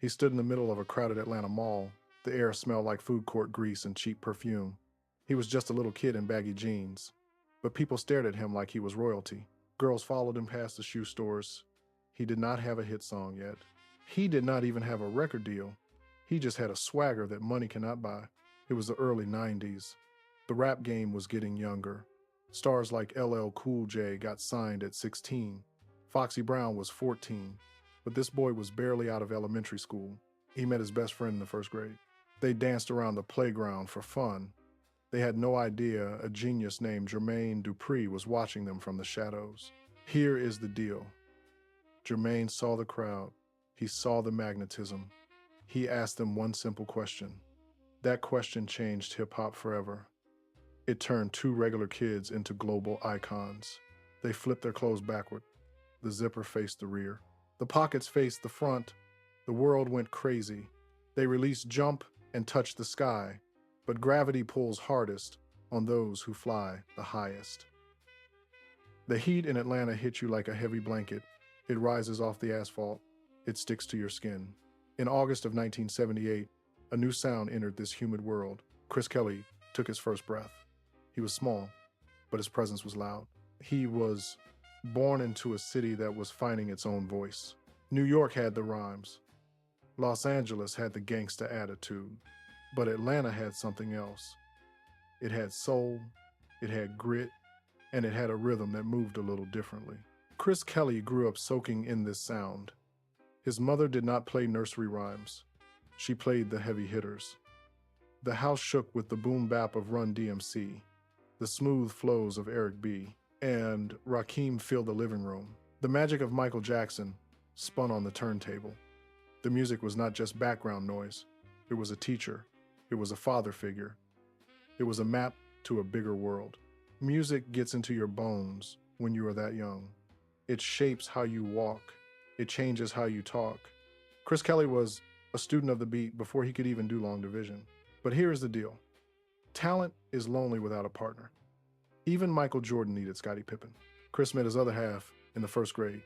He stood in the middle of a crowded Atlanta mall. The air smelled like food court grease and cheap perfume. He was just a little kid in baggy jeans, but people stared at him like he was royalty. Girls followed him past the shoe stores. He did not have a hit song yet. He did not even have a record deal. He just had a swagger that money cannot buy. It was the early 90s. The rap game was getting younger. Stars like LL Cool J got signed at 16. Foxy Brown was 14, but this boy was barely out of elementary school. He met his best friend in the first grade. They danced around the playground for fun. They had no idea a genius named Jermaine Dupri was watching them from the shadows. Here is the deal. Jermaine saw the crowd. He saw the magnetism. He asked them one simple question. That question changed hip-hop forever. It turned two regular kids into global icons. They flipped their clothes backward. The zipper faced the rear. The pockets faced the front. The world went crazy. They released Jump and Touch the Sky, but gravity pulls hardest on those who fly the highest. The heat in Atlanta hits you like a heavy blanket. It rises off the asphalt. It sticks to your skin. In August of 1978, a new sound entered this humid world. Kris Kelly took his first breath. He was small, but his presence was loud. He was born into a city that was finding its own voice. New York had the rhymes. Los Angeles had the gangsta attitude. But Atlanta had something else. It had soul, it had grit, and it had a rhythm that moved a little differently. Kris Kelly grew up soaking in this sound. His mother did not play nursery rhymes. She played the heavy hitters. The house shook with the boom bap of Run DMC, the smooth flows of Eric B., and Rakim filled the living room. The magic of Michael Jackson spun on the turntable. The music was not just background noise. It was a teacher. It was a father figure. It was a map to a bigger world. Music gets into your bones when you are that young. It shapes how you walk. It changes how you talk. Kris Kelly was a student of the beat before he could even do long division. But here is the deal. Talent is lonely without a partner. Even Michael Jordan needed Scottie Pippen. Kris met his other half in the first grade.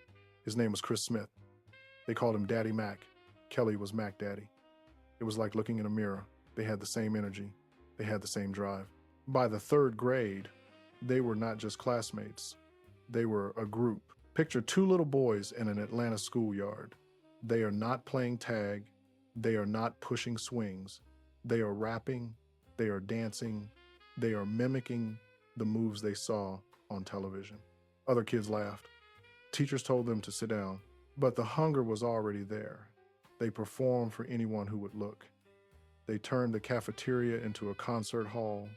His name was Chris Smith. They called him Daddy Mack. Kelly was Mack Daddy. It was like looking in a mirror. They had the same energy. They had the same drive. By the third grade, they were not just classmates. They were a group. Picture two little boys in an Atlanta schoolyard. They are not playing tag. They are not pushing swings. They are rapping. They are dancing. They are mimicking the moves they saw on television. Other kids laughed. Teachers told them to sit down, but the hunger was already there. They performed for anyone who would look. They turned the cafeteria into a concert hall.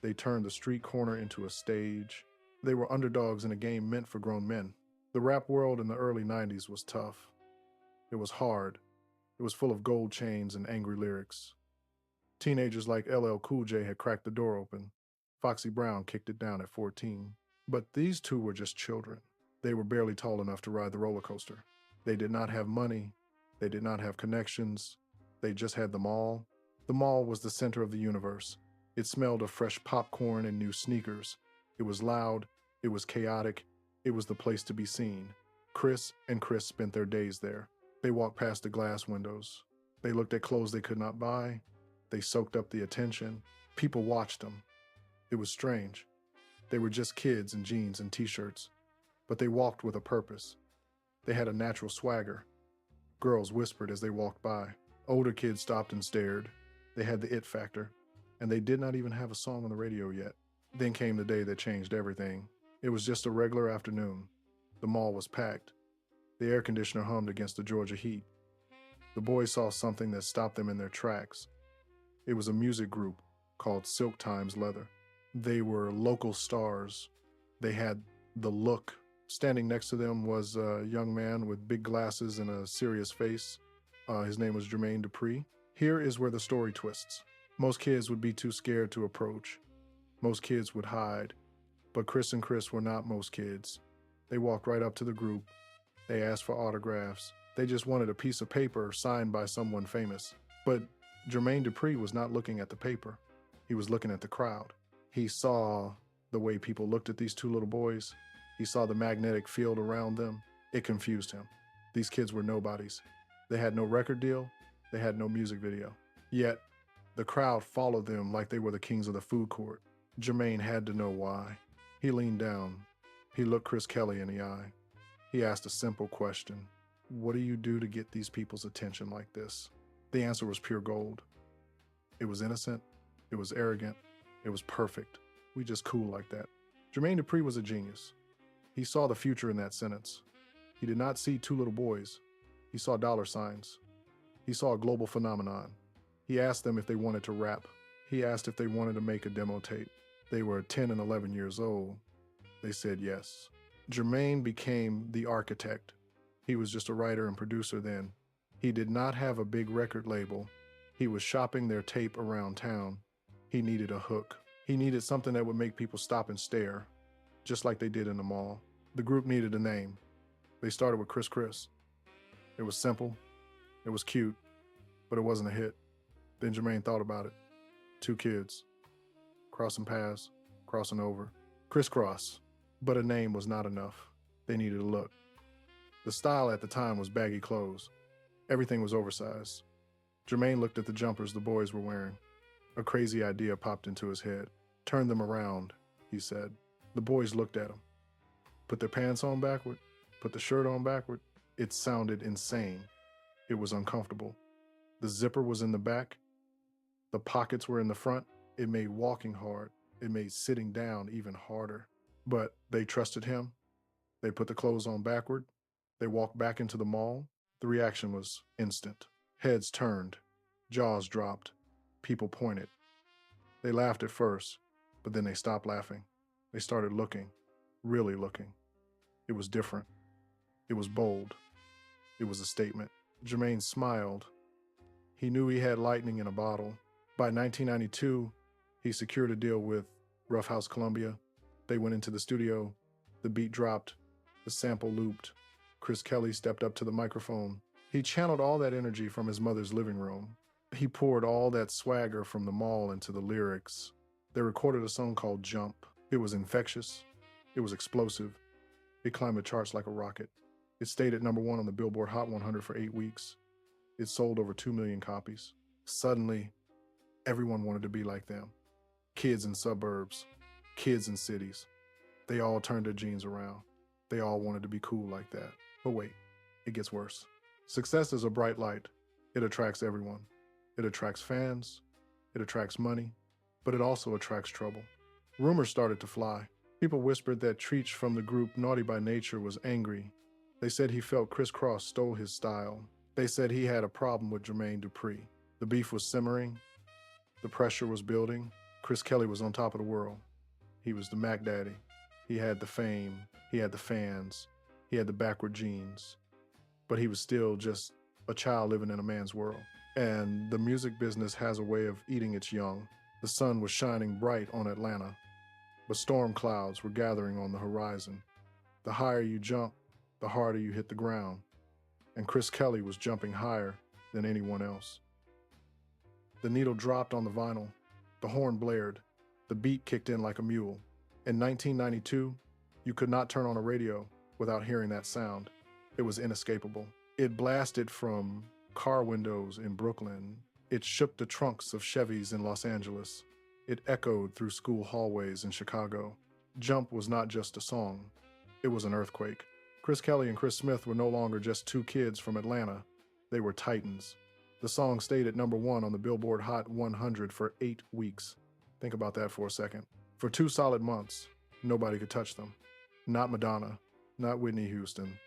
They turned the street corner into a stage. They were underdogs in a game meant for grown men. The rap world in the early 90s was tough. It was hard. It was full of gold chains and angry lyrics. Teenagers like LL Cool J had cracked the door open. Foxy Brown kicked it down at 14. But these two were just children. They were barely tall enough to ride the roller coaster. They did not have money. They did not have connections. They just had the mall. The mall was the center of the universe. It smelled of fresh popcorn and new sneakers. It was loud. It was chaotic. It was the place to be seen. Kris and Kris spent their days there. They walked past the glass windows. They looked at clothes they could not buy. They soaked up the attention. People watched them. It was strange. They were just kids in jeans and t-shirts, but they walked with a purpose. They had a natural swagger. Girls whispered as they walked by. Older kids stopped and stared. They had the it factor, and they did not even have a song on the radio yet. Then came the day that changed everything. It was just a regular afternoon. The mall was packed. The air conditioner hummed against the Georgia heat. The boys saw something that stopped them in their tracks. It was a music group called Silk Times Leather. They were local stars. They had the look. Standing next to them was a young man with big glasses and a serious face. His name was Jermaine Dupri. Here is where the story twists. Most kids would be too scared to approach. Most kids would hide. But Kris and Kris were not most kids. They walked right up to the group. They asked for autographs. They just wanted a piece of paper signed by someone famous. But Jermaine Dupri was not looking at the paper. He was looking at the crowd. He saw the way people looked at these two little boys. He saw the magnetic field around them. It confused him. These kids were nobodies. They had no record deal. They had no music video. Yet, the crowd followed them like they were the kings of the food court. Jermaine had to know why. He leaned down. He looked Chris Kelly in the eye. He asked a simple question. What do you do to get these people's attention like this? The answer was pure gold. It was innocent. It was arrogant. It was perfect. We just cool like that. Jermaine Dupri was a genius. He saw the future in that sentence. He did not see two little boys. He saw dollar signs. He saw a global phenomenon. He asked them if they wanted to rap. He asked if they wanted to make a demo tape. They were 10 and 11 years old. They said yes. Jermaine became the architect. He was just a writer and producer then. He did not have a big record label. He was shopping their tape around town. He needed a hook. He needed something that would make people stop and stare, just like they did in the mall. The group needed a name. They started with Kris. It was simple. It was cute, but it wasn't a hit. Then Jermaine thought about it. Two kids, crossing paths, crossing over. Crisscross. But a name was not enough. They needed a look. The style at the time was baggy clothes. Everything was oversized. Jermaine looked at the jumpers the boys were wearing. A crazy idea popped into his head. Turn them around, he said. The boys looked at him. Put their pants on backward, put the shirt on backward. It sounded insane. It was uncomfortable. The zipper was in the back. The pockets were in the front. It made walking hard. It made sitting down even harder. But they trusted him. They put the clothes on backward. They walked back into the mall. The reaction was instant. Heads turned. Jaws dropped. People pointed. They laughed at first, but then they stopped laughing. They started looking, really looking. It was different. It was bold. It was a statement. Jermaine smiled. He knew he had lightning in a bottle. By 1992, he secured a deal with Rough House Columbia. They went into the studio. The beat dropped. The sample looped. Chris Kelly stepped up to the microphone. He channeled all that energy from his mother's living room. He poured all that swagger from the mall into the lyrics. They recorded a song called Jump. It was infectious. It was explosive. It climbed the charts like a rocket. It stayed at #1 on the Billboard Hot 100 for 8 weeks. It sold over 2 million copies. Suddenly, everyone wanted to be like them. Kids in suburbs, kids in cities. They all turned their jeans around. They all wanted to be cool like that. But wait, it gets worse. Success is a bright light. It attracts everyone. It attracts fans. It attracts money. But it also attracts trouble. Rumors started to fly. People whispered that Treach from the group Naughty by Nature was angry. They said he felt Kross stole his style. They said he had a problem with Jermaine Dupri. The beef was simmering. The pressure was building. Chris Kelly was on top of the world. He was the Mack Daddy. He had the fame. He had the fans. He had the backward jeans. But he was still just a child living in a man's world. And the music business has a way of eating its young. The sun was shining bright on Atlanta, but storm clouds were gathering on the horizon. The higher you jump, the harder you hit the ground. And Chris Kelly was jumping higher than anyone else. The needle dropped on the vinyl. The horn blared. The beat kicked in like a mule. In 1992, you could not turn on a radio without hearing that sound. It was inescapable. It blasted from car windows in Brooklyn. It shook the trunks of Chevys in Los Angeles. It echoed through school hallways in Chicago. Jump was not just a song. It was an earthquake. Chris Kelly and Chris Smith were no longer just two kids from Atlanta. They were titans. The song stayed at #1 on the Billboard Hot 100 for 8 weeks. Think about that for a second. For 2 solid months, nobody could touch them. Not Madonna, not Whitney Houston.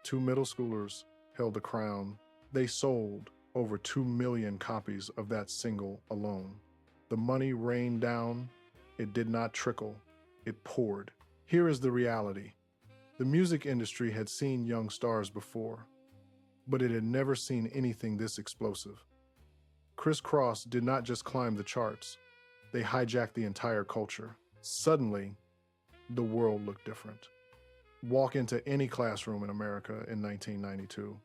2 middle schoolers held the crown. They sold over 2 million copies of that single alone. The money rained down. It did not trickle. It poured. Here is the reality. The music industry had seen young stars before, but it had never seen anything this explosive. Kross did not just climb the charts. They hijacked the entire culture. Suddenly, the world looked different. Walk into any classroom in America in 1992.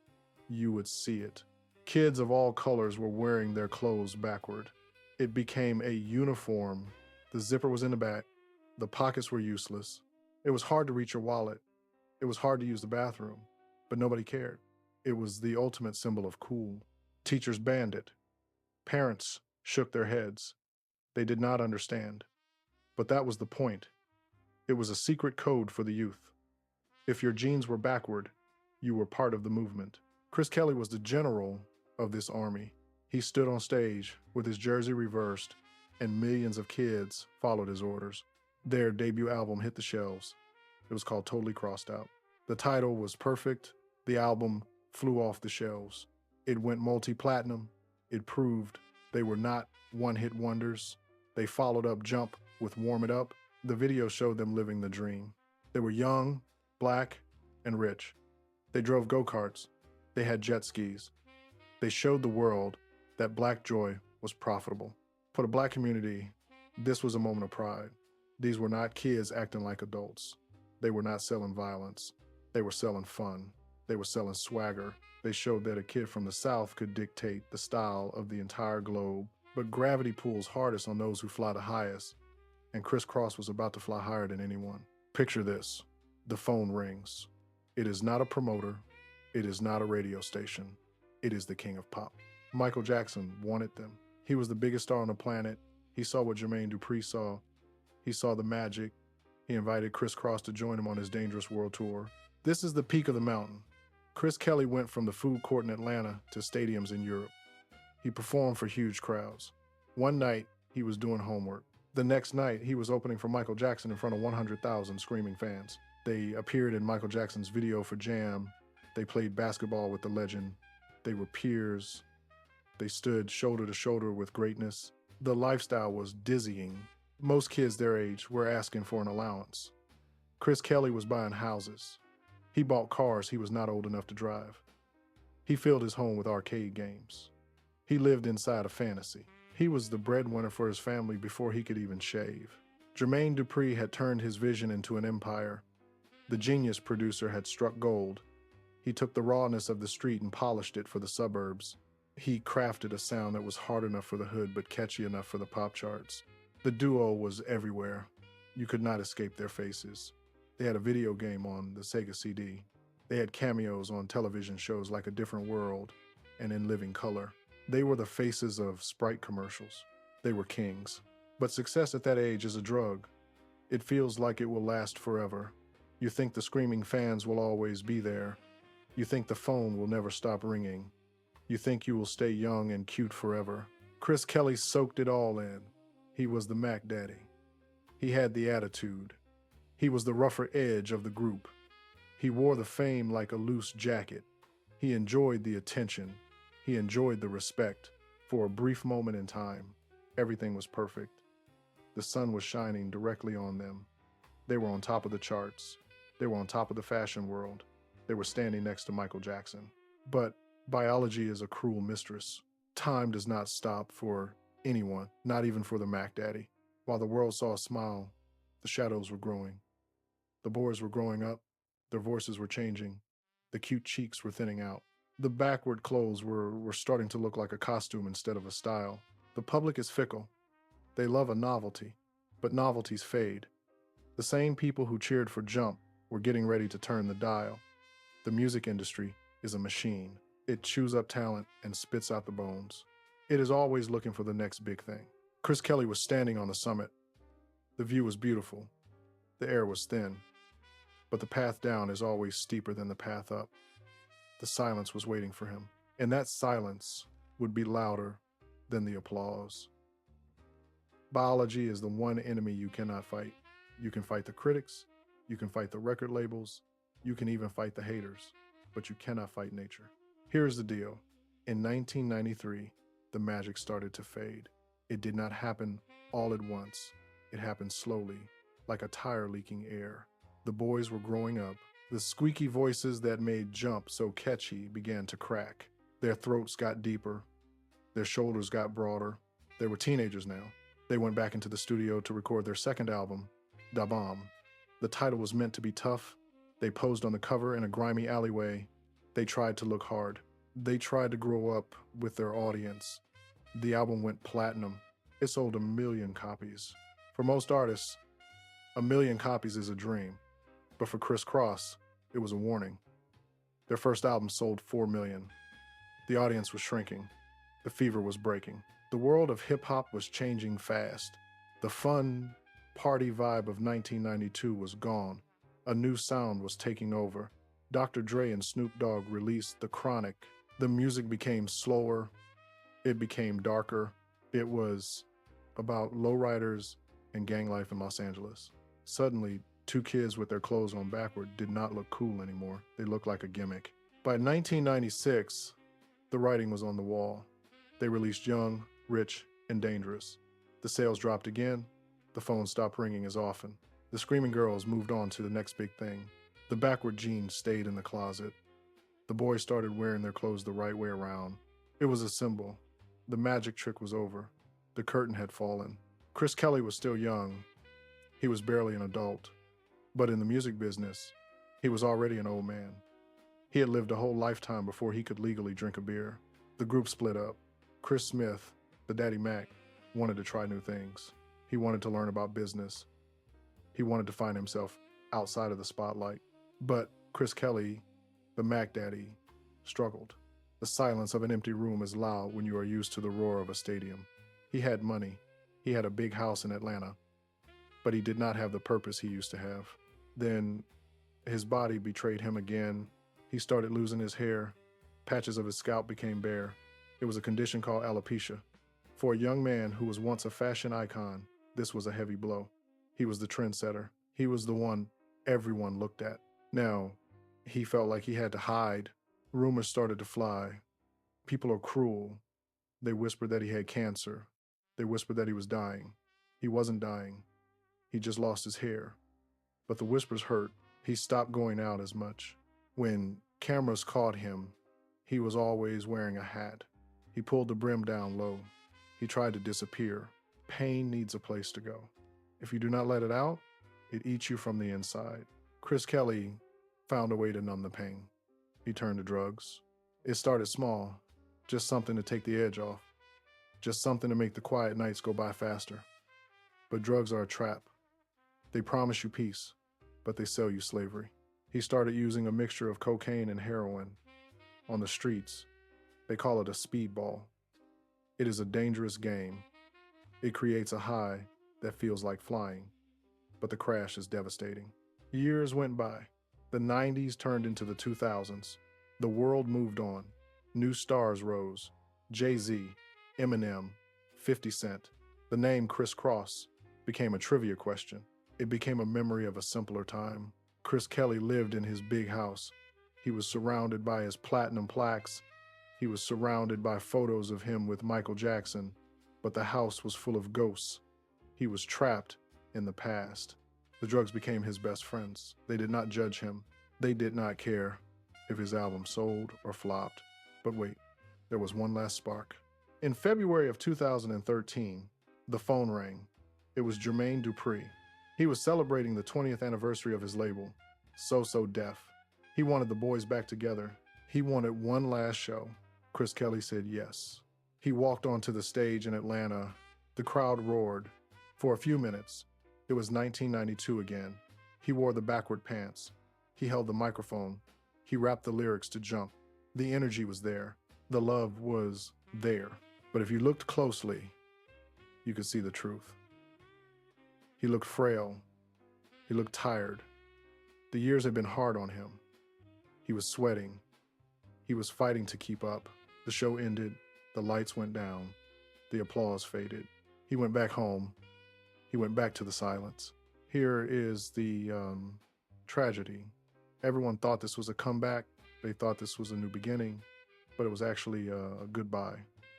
You would see it. Kids of all colors were wearing their clothes backward. It became a uniform. The zipper was in the back. The pockets were useless. It was hard to reach your wallet. It was hard to use the bathroom, but nobody cared. It was the ultimate symbol of cool. Teachers banned it. Parents shook their heads. They did not understand. But that was the point. It was a secret code for the youth. If your genes were backward, you were part of the movement. Chris Kelly was the general of this army. He stood on stage with his jersey reversed, and millions of kids followed his orders. Their debut album hit the shelves. It was called Totally Krossed Out. The title was perfect. The album flew off the shelves. It went multi-platinum. It proved they were not one-hit wonders. They followed up Jump with Warm It Up. The video showed them living the dream. They were young, black, and rich. They drove go-karts. They had jet skis. They showed the world that black joy was profitable. For the black community, this was a moment of pride. These were not kids acting like adults. They were not selling violence. They were selling fun. They were selling swagger. They showed that a kid from the South could dictate the style of the entire globe. But gravity pulls hardest on those who fly the highest, and Kris Kross was about to fly higher than anyone. Picture this. The phone rings. It is not a promoter. It is not a radio station. It is the king of pop. Michael Jackson wanted them. He was the biggest star on the planet. He saw what Jermaine Dupri saw. He saw the magic. He invited Kris Kross to join him on his Dangerous World Tour. This is the peak of the mountain. Chris Kelly went from the food court in Atlanta to stadiums in Europe. He performed for huge crowds. One night, he was doing homework. The next night, he was opening for Michael Jackson in front of 100,000 screaming fans. They appeared in Michael Jackson's video for Jam. They played basketball with the legend. They were peers. They stood shoulder to shoulder with greatness. The lifestyle was dizzying. Most kids their age were asking for an allowance. Chris Kelly was buying houses. He bought cars he was not old enough to drive. He filled his home with arcade games. He lived inside a fantasy. He was the breadwinner for his family before he could even shave. Jermaine Dupri had turned his vision into an empire. The genius producer had struck gold. He took the rawness of the street and polished it for the suburbs. He crafted a sound that was hard enough for the hood but catchy enough for the pop charts. The duo was everywhere. You could not escape their faces. They had a video game on the Sega CD. They had cameos on television shows like A Different World and In Living Color. They were the faces of Sprite commercials. They were kings. But success at that age is a drug. It feels like it will last forever. You think the screaming fans will always be there. You think the phone will never stop ringing. You think you will stay young and cute forever. Chris Kelly soaked it all in. He was the Mack Daddy. He had the attitude. He was the rougher edge of the group. He wore the fame like a loose jacket. He enjoyed the attention. He enjoyed the respect. For a brief moment in time, everything was perfect. The sun was shining directly on them. They were on top of the charts. They were on top of the fashion world. They were standing next to Michael Jackson. But biology is a cruel mistress. Time does not stop for anyone, not even for the Mack Daddy. While the world saw a smile, the shadows were growing. The boys were growing up. Their voices were changing. The cute cheeks were thinning out. The backward clothes were starting to look like a costume instead of a style. The public is fickle. They love a novelty, but novelties fade. The same people who cheered for Jump were getting ready to turn the dial. The music industry is a machine. It chews up talent and spits out the bones. It is always looking for the next big thing. Chris Kelly was standing on the summit. The view was beautiful. The air was thin. But the path down is always steeper than the path up. The silence was waiting for him, and that silence would be louder than the applause. Biology is the one enemy you cannot fight. You can fight the critics, you can fight the record labels, you can even fight the haters, but you cannot fight nature. Here's the deal. In 1993, the magic started to fade. It did not happen all at once. It happened slowly, like a tire leaking air. The boys were growing up. The squeaky voices that made Jump so catchy began to crack. Their throats got deeper. Their shoulders got broader. They were teenagers now. They went back into the studio to record their second album, Da Bomb. The title was meant to be tough. They posed on the cover in a grimy alleyway. They tried to look hard. They tried to grow up with their audience. The album went platinum. It sold 1 million copies. For most artists, 1 million copies is a dream. But for Kris Kross, it was a warning. Their first album sold 4 million. The audience was shrinking. The fever was breaking. The world of hip-hop was changing fast. The fun, party vibe of 1992 was gone. A new sound was taking over. Dr. Dre and Snoop Dogg released The Chronic. The music became slower. It became darker. It was about lowriders and gang life in Los Angeles. Suddenly, two kids with their clothes on backward did not look cool anymore. They looked like a gimmick. By 1996, the writing was on the wall. They released Young, Rich, and Dangerous. The sales dropped again. The phone stopped ringing as often. The screaming girls moved on to the next big thing. The backward jeans stayed in the closet. The boys started wearing their clothes the right way around. It was a symbol. The magic trick was over. The curtain had fallen. Kris Kelly was still young. He was barely an adult. But in the music business, he was already an old man. He had lived a whole lifetime before he could legally drink a beer. The group split up. Chris Smith, the Daddy Mack, wanted to try new things. He wanted to learn about business. He wanted to find himself outside of the spotlight. But Kris Kelly, the Mack Daddy, struggled. The silence of an empty room is loud when you are used to the roar of a stadium. He had money. He had a big house in Atlanta. But he did not have the purpose he used to have. Then his body betrayed him again. He started losing his hair. Patches of his scalp became bare. It was a condition called alopecia. For a young man who was once a fashion icon, this was a heavy blow. He was the trendsetter. He was the one everyone looked at. Now, he felt like he had to hide. Rumors started to fly. People are cruel. They whispered that he had cancer. They whispered that he was dying. He wasn't dying. He just lost his hair. But the whispers hurt. He stopped going out as much. When cameras caught him, he was always wearing a hat. He pulled the brim down low. He tried to disappear. Pain needs a place to go. If you do not let it out, it eats you from the inside. Kris Kelly found a way to numb the pain. He turned to drugs. It started small, just something to take the edge off, just something to make the quiet nights go by faster. But drugs are a trap. They promise you peace, but they sell you slavery. He started using a mixture of cocaine and heroin. On the streets, they call it a speedball. It is a dangerous game. It creates a high that feels like flying, but the crash is devastating. Years went by. The 90s turned into the 2000s. The world moved on. New stars rose. Jay-Z, Eminem, 50 Cent. The name Kris Kross became a trivia question. It became a memory of a simpler time. Kris Kelly lived in his big house. He was surrounded by his platinum plaques. He was surrounded by photos of him with Michael Jackson, but the house was full of ghosts. He was trapped in the past. The drugs became his best friends. They did not judge him. They did not care if his album sold or flopped. But wait, there was one last spark. In February of 2013, the phone rang. It was Jermaine Dupri. He was celebrating the 20th anniversary of his label, So Def. He wanted the boys back together. He wanted one last show. Kris Kelly said yes. He walked onto the stage in Atlanta. The crowd roared. For a few minutes, it was 1992 again. He wore the backward pants. He held the microphone. He rapped the lyrics to Jump. The energy was there. The love was there. But if you looked closely, you could see the truth. He looked frail. He looked tired. The years had been hard on him. He was sweating. He was fighting to keep up. The show ended. The lights went down. The applause faded. He went back home. He went back to the silence. Here is the tragedy. Everyone thought this was a comeback. They thought this was a new beginning, but it was actually a goodbye.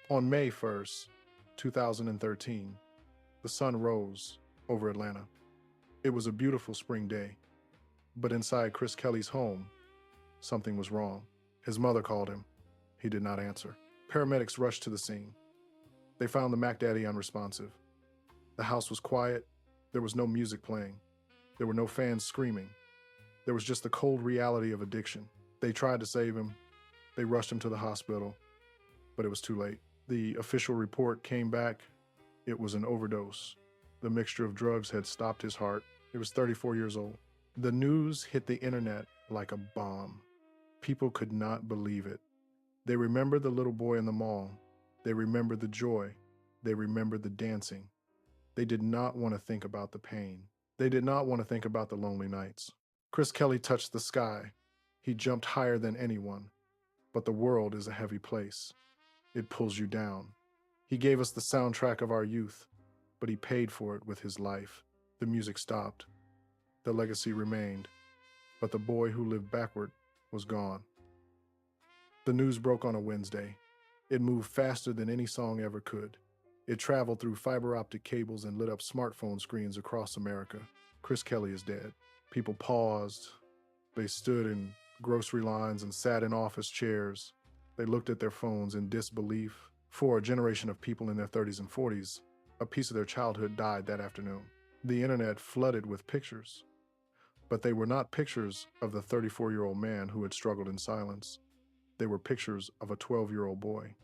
On May 1st, 2013, the sun rose over Atlanta. It was a beautiful spring day, but inside Kris Kelly's home, something was wrong. His mother called him. He did not answer. Paramedics rushed to the scene. They found the Mack Daddy unresponsive. The house was quiet. There was no music playing. There were no fans screaming. There was just the cold reality of addiction. They tried to save him. They rushed him to the hospital, but it was too late. The official report came back. It was an overdose. The mixture of drugs had stopped his heart. He was 34 years old. The news hit the internet like a bomb. People could not believe it. They remembered the little boy in the mall. They remembered the joy. They remembered the dancing. They did not want to think about the pain. They did not want to think about the lonely nights. Kris Kelly touched the sky. He jumped higher than anyone. But the world is a heavy place. It pulls you down. He gave us the soundtrack of our youth, but he paid for it with his life. The music stopped. The legacy remained, but the boy who lived backward was gone. The news broke on a Wednesday. It moved faster than any song ever could. It traveled through fiber optic cables and lit up smartphone screens across America. Kris Kelly is dead. People paused. They stood in grocery lines and sat in office chairs. They looked at their phones in disbelief. For a generation of people in their 30s and 40s, a piece of their childhood died that afternoon. The internet flooded with pictures. But they were not pictures of the 34-year-old man who had struggled in silence. They were pictures of a 12-year-old boy.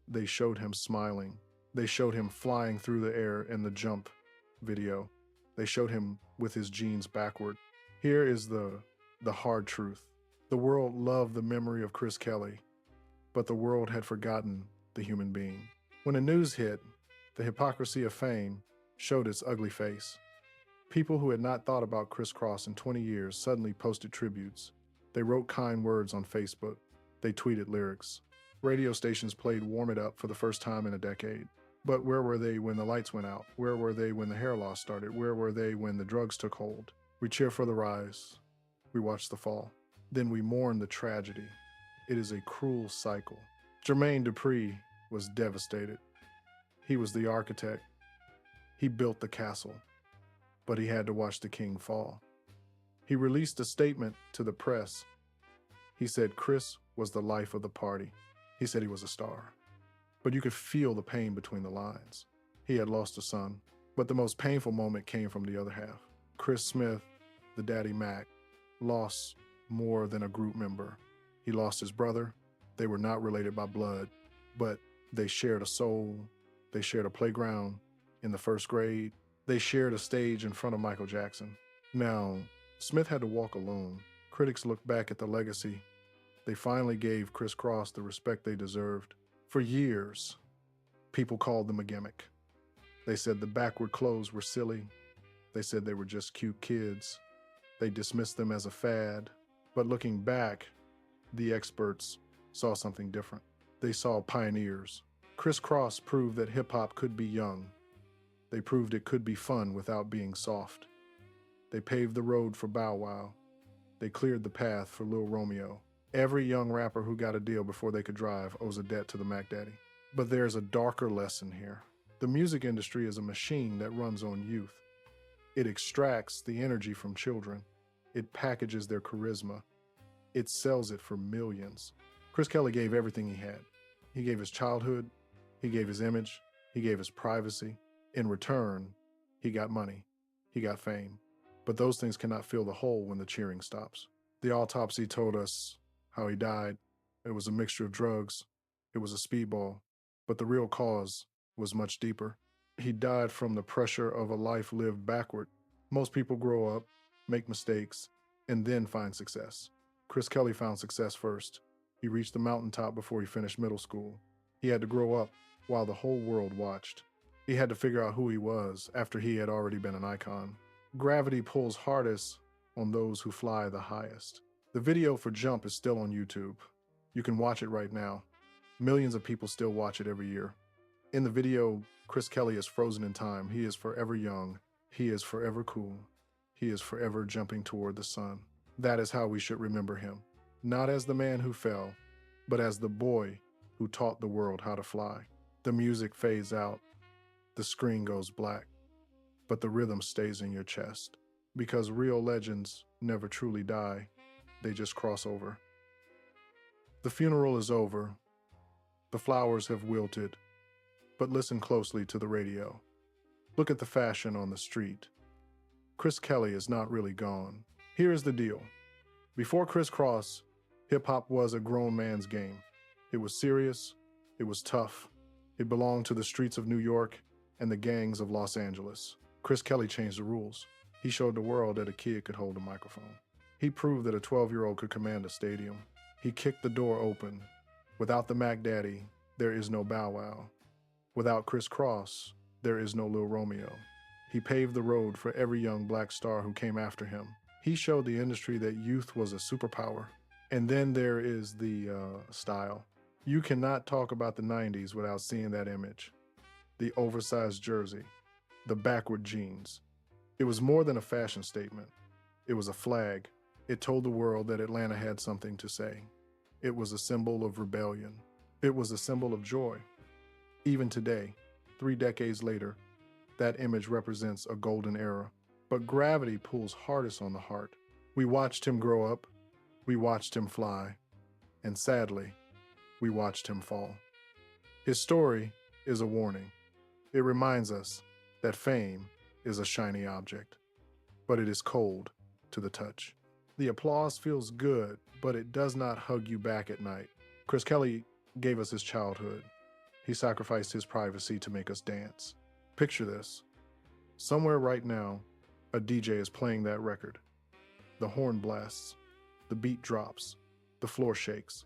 They showed him smiling. They showed him flying through the air in the jump video. They showed him with his jeans backward. Here is the hard truth. The world loved the memory of Kris Kelly, but the world had forgotten the human being. When the news hit, the hypocrisy of fame showed its ugly face. People who had not thought about Kris Kross in 20 years suddenly posted tributes. They wrote kind words on Facebook. They tweeted lyrics. Radio stations played Warm It Up for the first time in a decade. But where were they when the lights went out? Where were they when the hair loss started? Where were they when the drugs took hold? We cheer for the rise. We watch the fall. Then we mourn the tragedy. It is a cruel cycle. Jermaine Dupri was devastated. He was the architect. He built the castle, but he had to watch the king fall. He released a statement to the press. He said Kris was the life of the party. He said he was a star. But you could feel the pain between the lines. He had lost a son, but the most painful moment came from the other half. Chris Smith, the daddy Mack, lost more than a group member. He lost his brother. They were not related by blood, but they shared a soul. They shared a playground in the first grade. They shared a stage in front of Michael Jackson. Now, Smith had to walk alone. Critics looked back at the legacy. They finally gave Kris Kross the respect they deserved. For years, people called them a gimmick. They said the backward clothes were silly. They said they were just cute kids. They dismissed them as a fad. But looking back, the experts saw something different. They saw pioneers. Kris Kross proved that hip-hop could be young. They proved it could be fun without being soft. They paved the road for Bow Wow. They cleared the path for Lil Romeo. Every young rapper who got a deal before they could drive owes a debt to the Mack Daddy. But there's a darker lesson here. The music industry is a machine that runs on youth. It extracts the energy from children. It packages their charisma. It sells it for millions. Kris Kelly gave everything he had. He gave his childhood. He gave his image. He gave his privacy. In return, he got money. He got fame. But those things cannot fill the hole when the cheering stops. The autopsy told us how he died. It was a mixture of drugs. It was a speedball. But the real cause was much deeper. He died from the pressure of a life lived backward. Most people grow up, make mistakes, and then find success. Kris Kelly found success first. He reached the mountaintop before he finished middle school. He had to grow up while the whole world watched. He had to figure out who he was after he had already been an icon. Gravity pulls hardest on those who fly the highest. The video for Jump is still on YouTube. You can watch it right now. Millions of people still watch it every year. In the video, Kris Kelly is frozen in time. He is forever young. He is forever cool. He is forever jumping toward the sun. That is how we should remember him. Not as the man who fell, but as the boy who taught the world how to fly. The music fades out. The screen goes black. But the rhythm stays in your chest. Because real legends never truly die. They just cross over. The funeral is over. The flowers have wilted. But listen closely to the radio. Look at the fashion on the street. Kris Kelly is not really gone. Here is the deal. Before Kris Kross, hip-hop was a grown man's game. It was serious. It was tough. It belonged to the streets of New York and the gangs of Los Angeles. Kris Kelly changed the rules. He showed the world that a kid could hold a microphone. He proved that a 12-year-old could command a stadium. He kicked the door open. Without the Mack Daddy, there is no Bow Wow. Without Kross, there is no Lil Romeo. He paved the road for every young black star who came after him. He showed the industry that youth was a superpower. And then there is the style. You cannot talk about the 90s without seeing that image. The oversized jersey, the backward jeans. It was more than a fashion statement. It was a flag. It told the world that Atlanta had something to say. It was a symbol of rebellion. It was a symbol of joy. Even today, 3 decades later, that image represents a golden era. But gravity pulls hardest on the heart. We watched him grow up. We watched him fly. And sadly, we watched him fall. His story is a warning. It reminds us that fame is a shiny object, but it is cold to the touch. The applause feels good, but it does not hug you back at night. Chris Kelly gave us his childhood. He sacrificed his privacy to make us dance. Picture this. Somewhere right now, a DJ is playing that record. The horn blasts, the beat drops, the floor shakes.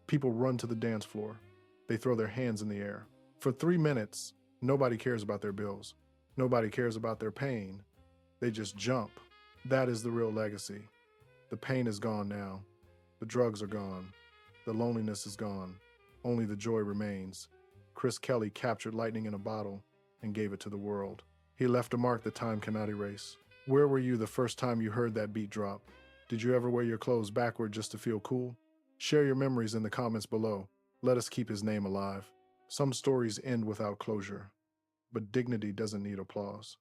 People run to the dance floor. They throw their hands in the air. For 3 minutes, nobody cares about their bills. Nobody cares about their pain. They just jump. That is the real legacy. The pain is gone now. The drugs are gone. The loneliness is gone. Only the joy remains. Chris Kelly captured lightning in a bottle and gave it to the world. He left a mark that time cannot erase. Where were you the first time you heard that beat drop? Did you ever wear your clothes backward just to feel cool? Share your memories in the comments below. Let us keep his name alive. Some stories end without closure, but dignity doesn't need applause.